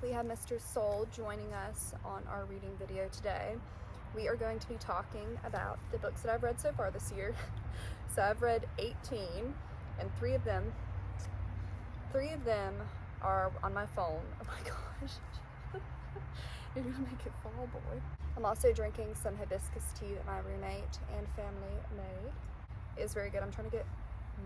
We have Mr. Soul joining us on our reading video today. We are going to be talking about the books that I've read so far this year. So I've read 18, and three of them are on my phone. Oh my gosh. You're gonna make it fall, boy. I'm also drinking some hibiscus tea that my roommate and family made. It's very good. I'm trying to get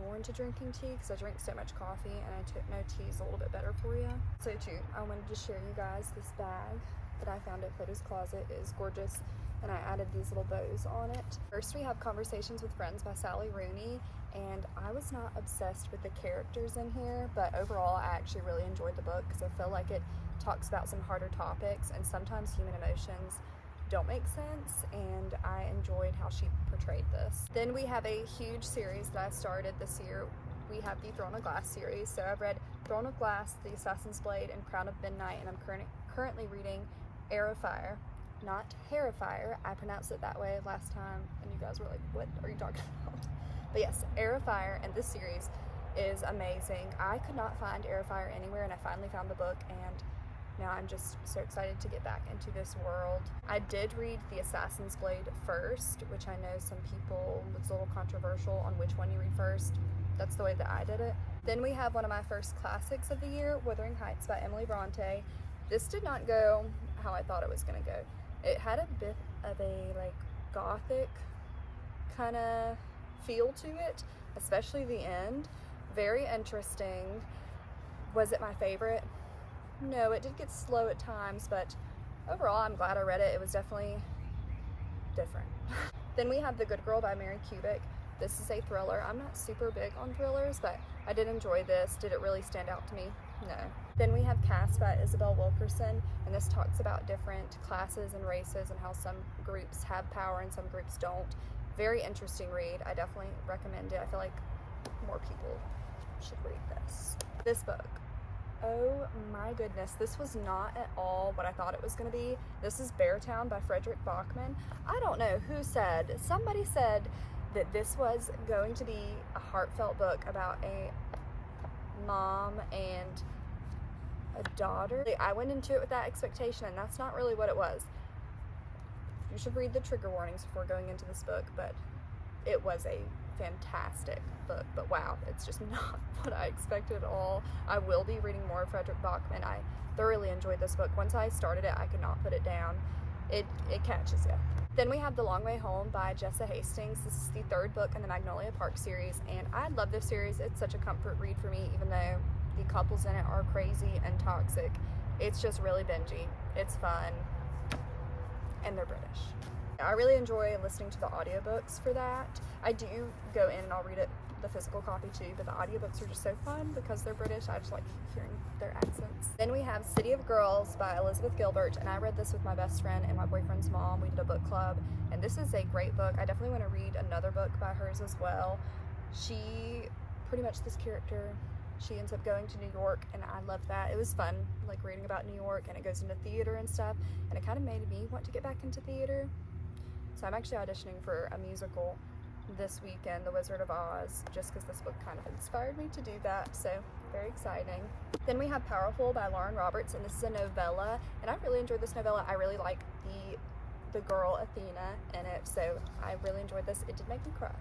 more into drinking tea because I drink so much coffee, and I know tea is a little bit better for you. So too, I wanted to share you guys this bag that I found at Photo's Closet. It is gorgeous, and I added these little bows on it. First, we have Conversations with Friends by Sally Rooney, and I was not obsessed with the characters in here, but overall I actually really enjoyed the book because I feel like it talks about some harder topics, and sometimes human emotions don't make sense, and I enjoyed how she portrayed this. Then we have a huge series that I started this year. We have the Throne of Glass series. So I've read Throne of Glass, The Assassin's Blade, and Crown of Midnight, and I'm currently reading Air of Fire, not Hair of Fire. I pronounced it that way last time, and you guys were like, what are you talking about? But yes, Air of Fire, and this series is amazing. I could not find Air of Fire anywhere, and I finally found the book, and now I'm just so excited to get back into this world. I did read The Assassin's Blade first, which I know some people, it's a little controversial on which one you read first. That's the way that I did it. Then we have one of my first classics of the year, Withering Heights by Emily Bronte. This did not go how I thought it was gonna go. It had a bit of a like gothic kind of feel to it, especially the end. Very interesting. Was it my favorite? No, it did get slow at times, but overall I'm glad I read it. It was definitely different. Then we have The Good Girl by Mary Kubick. This is a thriller. I'm not super big on thrillers, but I did enjoy this. Did it really stand out to me? No. Then we have Caste by Isabel Wilkerson, and this talks about different classes and races and how some groups have power and some groups don't. Very interesting read. I definitely recommend it. I feel like more people should read this. This book. Oh my goodness, this was not at all what I thought it was going to be. This is Beartown by Frederick Bachman. I don't know who said, somebody said that this was going to be a heartfelt book about a mom and a daughter. I went into it with that expectation, and that's not really what it was. You should read the trigger warnings before going into this book, but it was a fantastic book. But wow, it's just not what I expected at all. I will be reading more of Frederick Bachman. I thoroughly enjoyed this book. Once I started it, I could not put it down. It catches you. Then we have The Long Way Home by Jessa Hastings. This is the third book in the Magnolia Park series, and I love this series. It's such a comfort read for me, even though the couples in it are crazy and toxic. It's just really bingey. It's fun, and they're British. I really enjoy listening to the audiobooks for that. I do go in and I'll read it, the physical copy too, but the audiobooks are just so fun because they're British. I just like hearing their accents. Then we have City of Girls by Elizabeth Gilbert, and I read this with my best friend and my boyfriend's mom. We did a book club, and this is a great book. I definitely want to read another book by hers as well. She, pretty much this character, she ends up going to New York, and I love that. It was fun, like reading about New York, and it goes into theater and stuff, and it kind of made me want to get back into theater. So I'm actually auditioning for a musical this weekend, The Wizard of Oz, just because this book kind of inspired me to do that, so very exciting. Then we have Powerful by Lauren Roberts, and this is a novella, and I really enjoyed this novella. I really like the girl Athena in it, so I really enjoyed this. It did make me cry,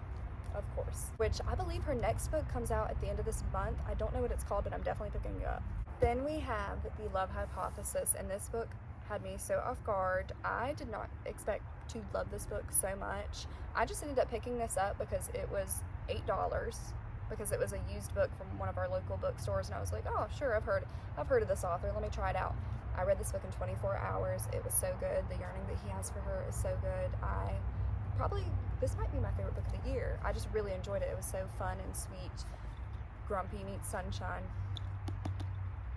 of course, which I believe her next book comes out at the end of this month. I don't know what it's called, but I'm definitely picking it up. Then we have The Love Hypothesis, and this book had me so off guard. I did not expect to love this book so much. I just ended up picking this up because it was $8, because it was a used book from one of our local bookstores, and I was like, oh sure, I've heard of this author, let me try it out. I read this book in 24 hours. It was so good. The yearning that he has for her is so good. This might be my favorite book of the year. I just really enjoyed it. It was so fun and sweet. Grumpy meets sunshine.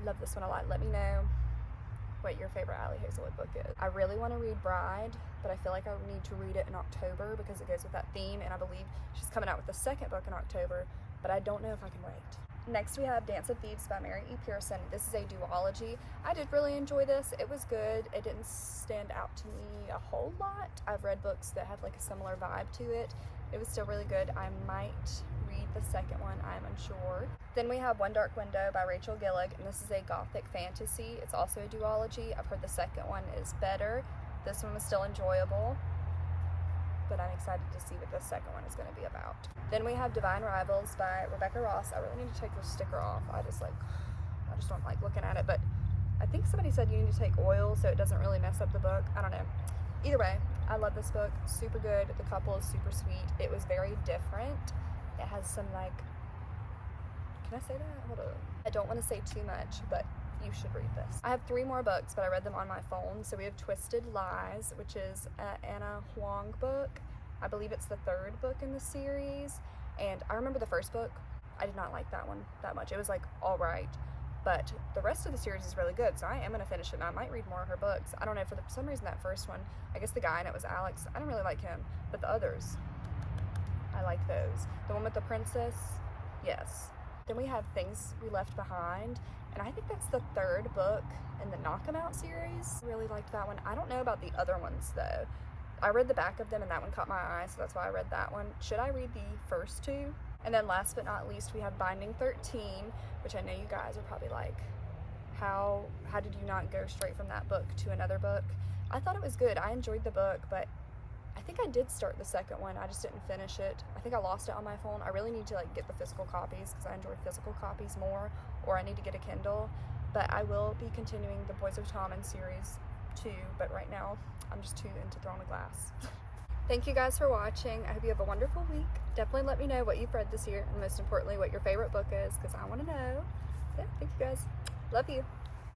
Love this one a lot. Let me know what your favorite Ali Hazelwood book is. I really want to read Bride, but I feel like I need to read it in October because it goes with that theme, and I believe she's coming out with the second book in October, but I don't know if I can wait. Next we have Dance of Thieves by Mary E. Pearson. This is a duology. I did really enjoy this. It was good. It didn't stand out to me a whole lot. I've read books that had like a similar vibe to it. It was still really good. I might read The second one, I'm unsure. Then we have One Dark Window by Rachel Gillig, and this is a gothic fantasy. It's also a duology. I've heard the second one is better. This one was still enjoyable, but I'm excited to see what the second one is going to be about. Then we have Divine Rivals by Rebecca Ross. I really need to take this sticker off. I just don't like looking at it, but I think somebody said you need to take oil so it doesn't really mess up the book. I don't know. Either way, I love this book. Super good. The couple is super sweet. It was very different. It has some like, can I say that? Hold on. I don't want to say too much, but you should read this. I have 3 more books, but I read them on my phone. So we have Twisted Lies, which is an Anna Huang book. I believe it's the 3rd book in the series. And I remember the first book. I did not like that one that much. It was like all right. But the rest of the series is really good, so I am going to finish it, and I might read more of her books. I don't know, for some reason that first one, I guess the guy in it was Alex. I don't really like him, but the others, I like those. The one with the princess, yes. Then we have Things We Left Behind, and I think that's the 3rd book in the Knock 'Em Out series. Really liked that one. I don't know about the other ones, though. I read the back of them, and that one caught my eye, so that's why I read that one. Should I read the first 2? And then last but not least, we have Binding 13, which I know you guys are probably like, how did you not go straight from that book to another book? I thought it was good. I enjoyed the book, but I think I did start the second one. I just didn't finish it. I think I lost it on my phone. I really need to like get the physical copies because I enjoy physical copies more, or I need to get a Kindle. But I will be continuing the Boys of Tommen series too, but right now I'm just too into Throne of Glass. Thank you guys for watching. I hope you have a wonderful week. Definitely let me know what you've read this year, and most importantly, what your favorite book is, because I want to know. Yeah, thank you guys. Love you.